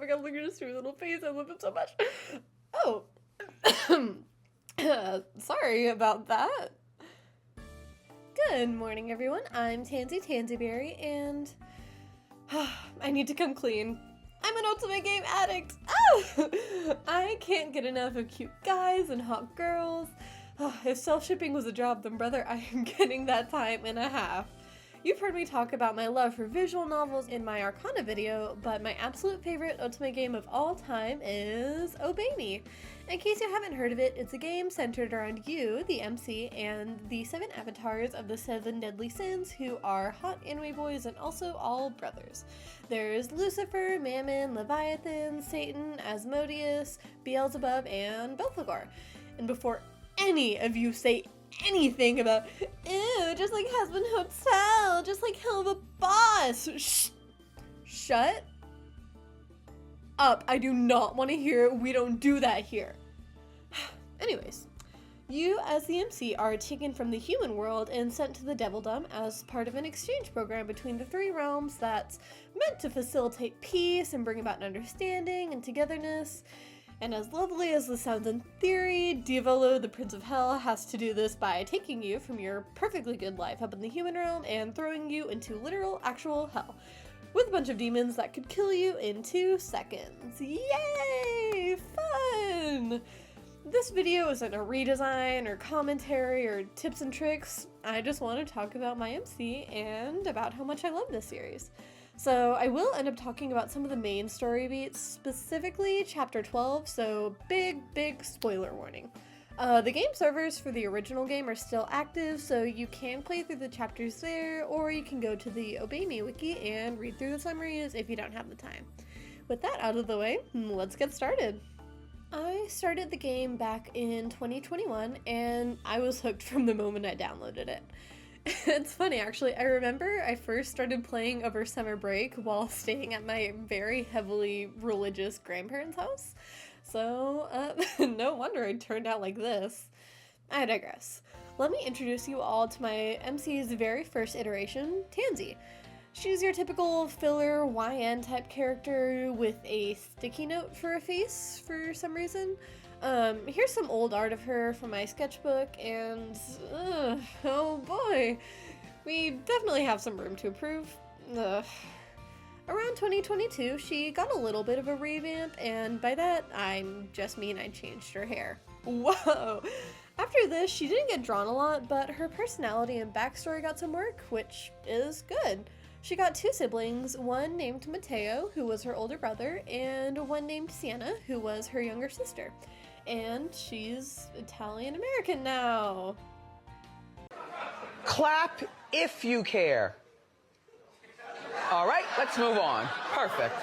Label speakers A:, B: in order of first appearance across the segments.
A: my god, look at his sweet little face. I love him so much. Oh. Sorry about that. Good morning, everyone. I'm tansi.berrie, and I need to come clean. I'm an ultimate game addict. Oh! I can't get enough of cute guys and hot girls. If self-shipping was a job, then brother, I am getting that time and a half. You've heard me talk about my love for visual novels in my Arcana video, but my absolute favorite ultimate game of all time is Obey Me. In case you haven't heard of it, it's a game centered around you, the MC, and the 7 avatars of the 7 deadly sins, who are hot anime boys and also all brothers. There's Lucifer, Mammon, Leviathan, Satan, Asmodeus, Beelzebub, and Belphegor. And before any of you say anything about, ew, just like Husband Hotel, just like Hell of a Boss, shut up. I do not want to hear we don't do that here. Anyways, you as the MC are taken from the human world and sent to the Devildom as part of an exchange program between the 3 realms that's meant to facilitate peace and bring about understanding and togetherness. And as lovely as this sounds in theory, Diavolo, the Prince of Hell, has to do this by taking you from your perfectly good life up in the human realm and throwing you into literal, actual hell, with a bunch of demons that could kill you in 2 seconds. Yay! Fun! This video isn't a redesign or commentary or tips and tricks. I just want to talk about my MC and about how much I love this series. So I will end up talking about some of the main story beats, specifically Chapter 12, so big spoiler warning. The game servers for the original game are still active, so you can play through the chapters there, or you can go to the Obey Me wiki and read through the summaries if you don't have the time. With that out of the way, let's get started. I started the game back in 2021, and I was hooked from the moment I downloaded it. It's funny, actually. I remember I first started playing over summer break while staying at my very heavily religious grandparents' house. So, no wonder it turned out like this. I digress. Let me introduce you all to my MC's very first iteration, Tansi. She's your typical filler YN type character with a sticky note for a face for some reason. Here's some old art of her from my sketchbook, and oh boy, we definitely have some room to improve. Around 2022, she got a little bit of a revamp, and by that, I just mean I changed her hair. Whoa! After this, she didn't get drawn a lot, but her personality and backstory got some work, which is good. She got 2 siblings, one named Matteo, who was her older brother, and one named Sienna, who was her younger sister. And she's Italian-American now.
B: Clap if you care. All right, let's move on. Perfect.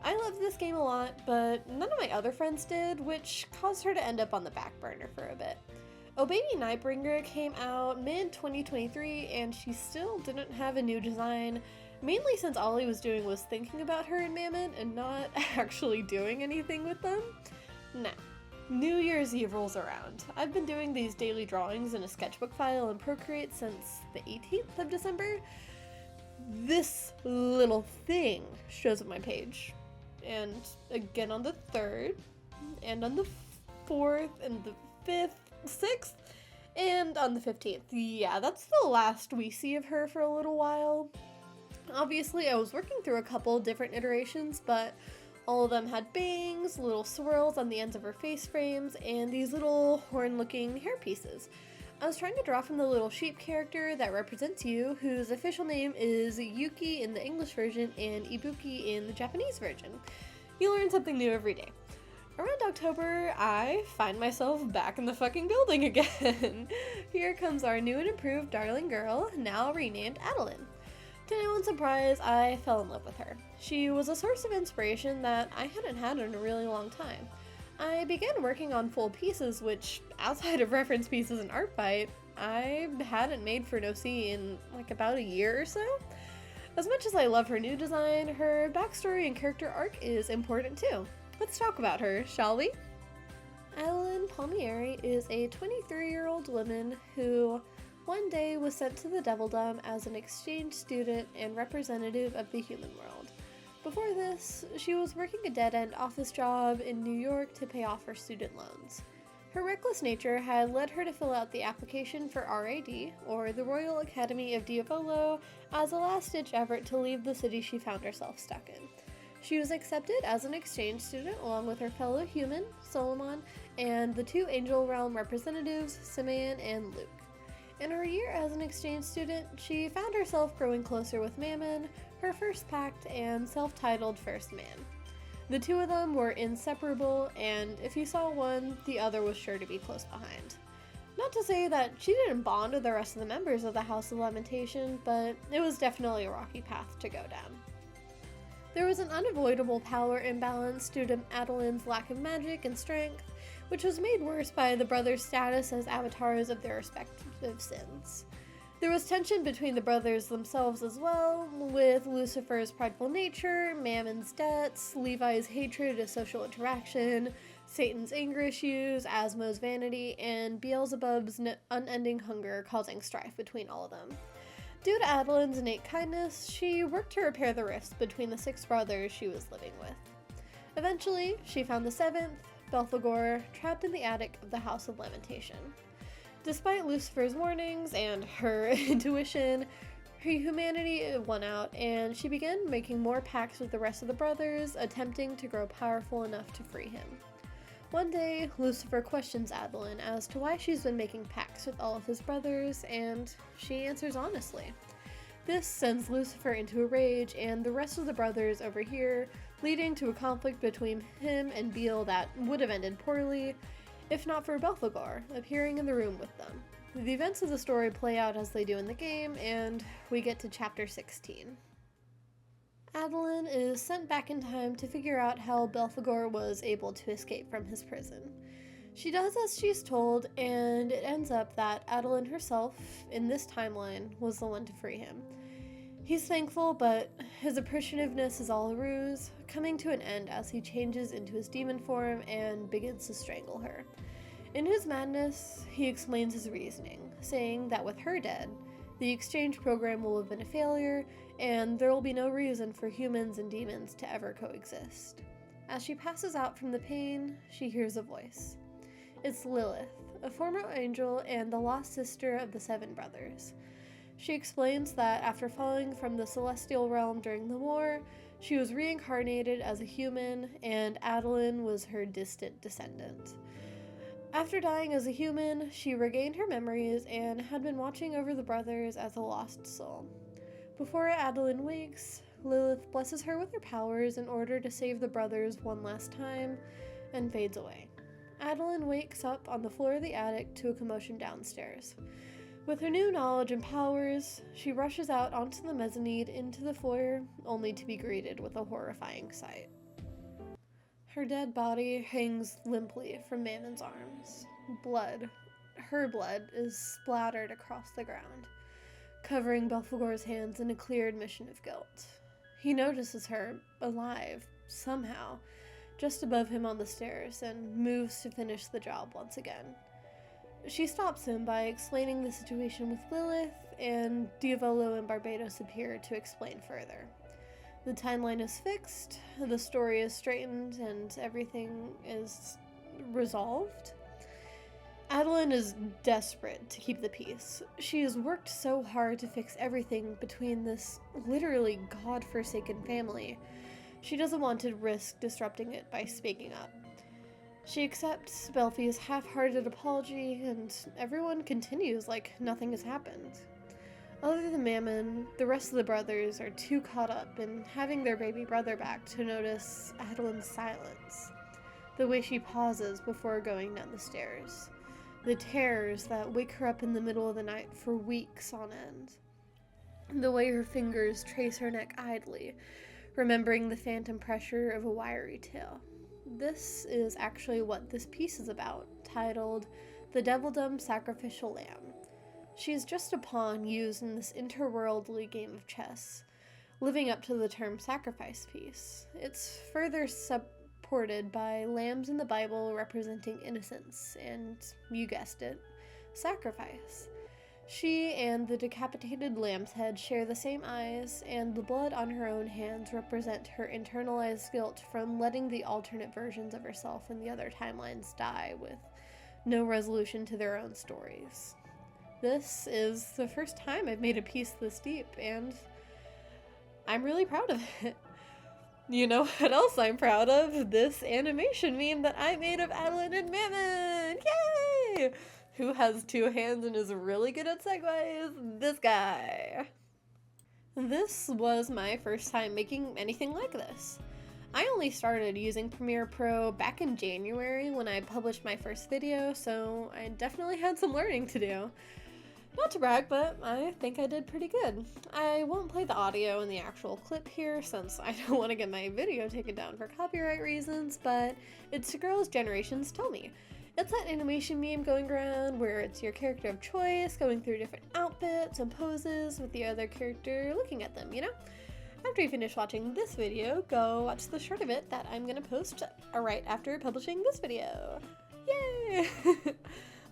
A: I loved this game a lot, but none of my other friends did, which caused her to end up on the back burner for a bit. Obey Me Nightbringer came out mid-2023, and she still didn't have a new design, mainly since all I was doing was thinking about her and Mammon and not actually doing anything with them. Now, New Year's Eve rolls around. I've been doing these daily drawings in a sketchbook file in Procreate since the 18th of December. This little thing shows up my page. And again on the 3rd, and on the 4th, and the 5th, 6th, and on the 15th. Yeah, that's the last we see of her for a little while. Obviously, I was working through a couple different iterations, but all of them had bangs, little swirls on the ends of her face frames, and these little horn-looking hair pieces. I was trying to draw from the little sheep character that represents you, whose official name is Yuki in the English version and Ibuki in the Japanese version. You learn something new every day. Around October, I find myself back in the fucking building again. Here comes our new and improved darling girl, now renamed Adeline. To no one's surprise, I fell in love with her. She was a source of inspiration that I hadn't had in a really long time. I began working on full pieces, which, outside of reference pieces and art bite, I hadn't made for No C in like about a year or so. As much as I love her new design, her backstory and character arc is important too. Let's talk about her, shall we? Adeline Palmieri is a 23-year-old woman who one day was sent to the Devildom as an exchange student and representative of the human world. Before this, she was working a dead-end office job in New York to pay off her student loans. Her reckless nature had led her to fill out the application for RAD, or the Royal Academy of Diavolo, as a last-ditch effort to leave the city she found herself stuck in. She was accepted as an exchange student along with her fellow human, Solomon, and the two Angel Realm representatives, Simeon and Luke. In her year as an exchange student, she found herself growing closer with Mammon, her first pact and self-titled first man. The two of them were inseparable, and if you saw one, the other was sure to be close behind. Not to say that she didn't bond with the rest of the members of the House of Lamentation, but it was definitely a rocky path to go down. There was an unavoidable power imbalance due to Adeline's lack of magic and strength, which was made worse by the brothers' status as avatars of their respective sins. There was tension between the brothers themselves as well, with Lucifer's prideful nature, Mammon's debts, Levi's hatred of social interaction, Satan's anger issues, Asmo's vanity, and Beelzebub's unending hunger causing strife between all of them. Due to Adeline's innate kindness, she worked to repair the rifts between the 6 brothers she was living with. Eventually, she found the 7th, Belphegor, trapped in the attic of the House of Lamentation. Despite Lucifer's warnings and her intuition, her humanity won out, and she began making more pacts with the rest of the brothers, attempting to grow powerful enough to free him. One day, Lucifer questions Adeline as to why she's been making pacts with all of his brothers, and she answers honestly. This sends Lucifer into a rage, and the rest of the brothers overhear, leading to a conflict between him and Beel that would have ended poorly, if not for Belphegor appearing in the room with them. The events of the story play out as they do in the game, and we get to chapter 16. Adeline is sent back in time to figure out how Belphegor was able to escape from his prison. She does as she's told, and it ends up that Adeline herself, in this timeline, was the one to free him. He's thankful, but his appreciativeness is all a ruse, coming to an end as he changes into his demon form and begins to strangle her. In his madness, he explains his reasoning, saying that with her dead, the exchange program will have been a failure, and there will be no reason for humans and demons to ever coexist. As she passes out from the pain, she hears a voice. It's Lilith, a former angel and the lost sister of the 7 brothers. She explains that after falling from the celestial realm during the war, she was reincarnated as a human, and Adeline was her distant descendant. After dying as a human, she regained her memories and had been watching over the brothers as a lost soul. Before Adeline wakes, Lilith blesses her with her powers in order to save the brothers one last time, and fades away. Adeline wakes up on the floor of the attic to a commotion downstairs. With her new knowledge and powers, she rushes out onto the mezzanine into the foyer, only to be greeted with a horrifying sight. Her dead body hangs limply from Mammon's arms. Blood, her blood, is splattered across the ground, covering Belphegor's hands in a clear admission of guilt. He notices her, alive, somehow, just above him on the stairs, and moves to finish the job once again. She stops him by explaining the situation with Lilith, and Diavolo and Barbados appear to explain further. The timeline is fixed, the story is straightened, and everything is resolved. Adeline is desperate to keep the peace. She has worked so hard to fix everything between this literally god-forsaken family. She doesn't want to risk disrupting it by speaking up. She accepts Belphie's half-hearted apology, and everyone continues like nothing has happened. Other than Mammon, the rest of the brothers are too caught up in having their baby brother back to notice Adeline's silence, the way she pauses before going down the stairs, the terrors that wake her up in the middle of the night for weeks on end, the way her fingers trace her neck idly, remembering the phantom pressure of a wiry tail. This is actually what this piece is about, titled The Devildom Sacrificial Lamb. She is just a pawn used in this interworldly game of chess, living up to the term sacrifice piece. It's further supported by lambs in the Bible representing innocence and, you guessed it, sacrifice. She and the decapitated lamb's head share the same eyes, and the blood on her own hands represent her internalized guilt from letting the alternate versions of herself in the other timelines die with no resolution to their own stories. This is the first time I've made a piece this deep, and I'm really proud of it. You know what else I'm proud of? This animation meme that I made of Adeline and Mammon! Yay! Who has two hands and is really good at segues? This guy. This was my first time making anything like this. I only started using Premiere Pro back in January when I published my first video, so I definitely had some learning to do. Not to brag, but I think I did pretty good. I won't play the audio in the actual clip here since I don't want to get my video taken down for copyright reasons, but it's a girl's generations tell me. It's that animation meme going around where it's your character of choice going through different outfits and poses with the other character looking at them, you know? After you finish watching this video, go watch the short of it that I'm gonna post right after publishing this video. Yay!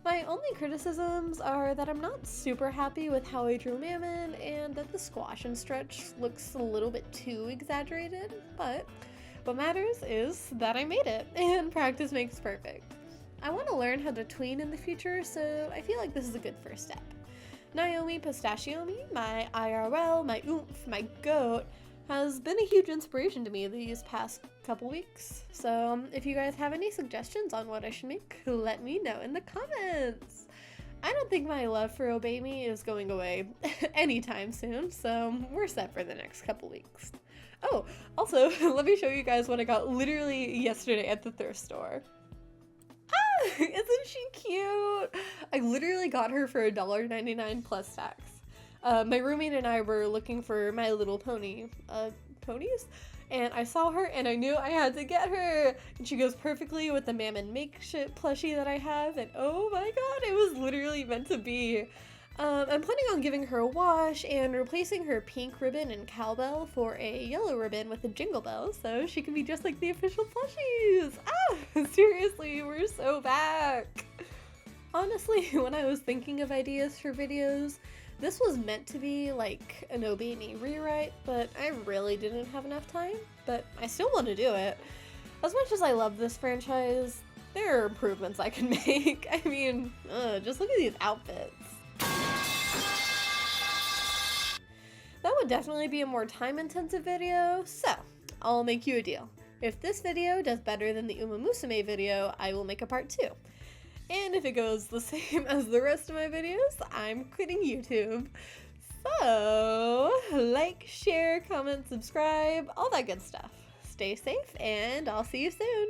A: My only criticisms are that I'm not super happy with how I drew Mammon and that the squash and stretch looks a little bit too exaggerated, but what matters is that I made it, and practice makes perfect. I want to learn how to tween in the future, so I feel like this is a good first step. Naomi Pistachiomi, my IRL, my oomph, my goat, has been a huge inspiration to me these past couple weeks. So if you guys have any suggestions on what I should make, let me know in the comments. I don't think my love for Obey Me is going away anytime soon, so we're set for the next couple weeks. Oh, also, let me show you guys what I got literally yesterday at the thrift store. Ah, isn't she cute? I literally got her for $1.99 plus tax. My roommate and I were looking for My Little Pony ponies, and I saw her and I knew I had to get her, and she goes perfectly with the Mammon makeshift plushie that I have, and oh my god, it was literally meant to be. I'm planning on giving her a wash and replacing her pink ribbon and cowbell for a yellow ribbon with a jingle bell so she can be just like the official plushies. Ah, seriously, we're so back. Honestly, when I was thinking of ideas for videos, this was meant to be like an Obey Me rewrite, but I really didn't have enough time, but I still want to do it. As much as I love this franchise, there are improvements I can make. I mean, just look at these outfits. That would definitely be a more time-intensive video, so I'll make you a deal. If this video does better than the Uma Musume video, I will make a part 2. And if it goes the same as the rest of my videos, I'm quitting YouTube. So, like, share, comment, subscribe, all that good stuff. Stay safe, and I'll see you soon.